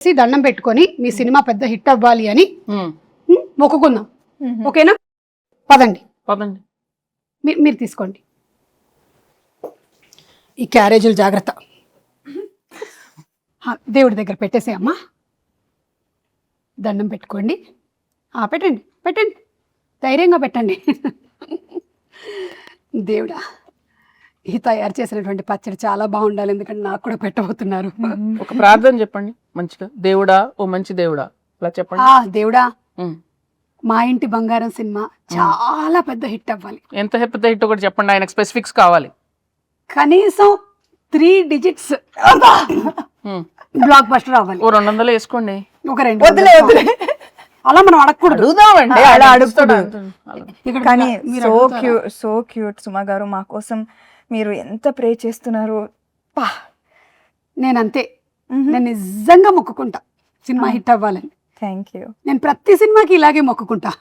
దండం పెట్టుకొని మీ సినిమా పెద్ద హిట్ అవ్వాలి అని మొక్కుకుందాం. ఓకేనా? పదండి పదండి. మీరు తీసుకోండి. ఈ క్యారేజీలు జాగ్రత్త. దేవుడి దగ్గర పెట్టేసే అమ్మా. దండం పెట్టుకోండి. పెట్టండి పెట్టండి, ధైర్యంగా పెట్టండి. దేవుడా, ఈ తయారు చేసినటువంటి పచ్చడి చాలా బాగుండాలి, ఎందుకంటే నాకు కూడా పెట్టబోతున్నారు. ఒక ప్రార్థన చెప్పండి మంచిగా. దేవుడా, ఓ మంచి దేవుడా, అలా చెప్పండి. దేవుడా, మా ఇంటి బంగారం సినిమా చాలా పెద్ద హిట్ అవ్వాలి. ఎంత పెద్ద హిట్ ఒకటి చెప్పండి, ఆయనకు స్పెసిఫిక్స్ కావాలి. కనీసం 3 digits బ్లాక్ బస్టర్ అవ్వాలి. ఓ 200 వేసుకోండి. ఒక 2 అలా మనం అడగకూడదు. అలా అడుగుతాడు. కానీ సో క్యూట్ సుమా గారు, మా కోసం మీరు ఎంత ప్రే చేస్తున్నారు. నేనంతే, నేను నిజంగా మొక్కుకుంటా సినిమా హిట్ అవ్వాలని. Thank you. నేను ప్రతి సినిమాకి ఇలాగే మొక్కుకుంటా.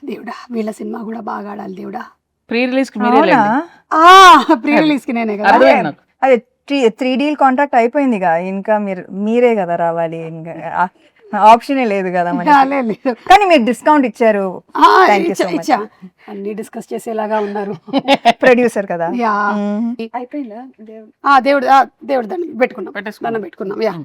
దేవుడా, వీళ్ళ సినిమా కూడా బాగా ఆడాలి దేవుడా. ప్రీ రిలీజ్ కి మీరే ప్రీ రిలీజ్ కి నేనే కదా. అదే 3D కాంట్రాక్ట్ అయిపోయిందిగా, ఇంకా మీరే కదా రావాలి, ఇంకా ఆప్షనే లేదు కదా. కానీ మీరు డిస్కౌంట్ ఇచ్చారు. అన్ని డిస్కస్ చేసేలాగా ఉన్నారు. ప్రొడ్యూసర్ కదా. అయిపోయిందా? దేవుడు దండం పెట్టుకున్నాం.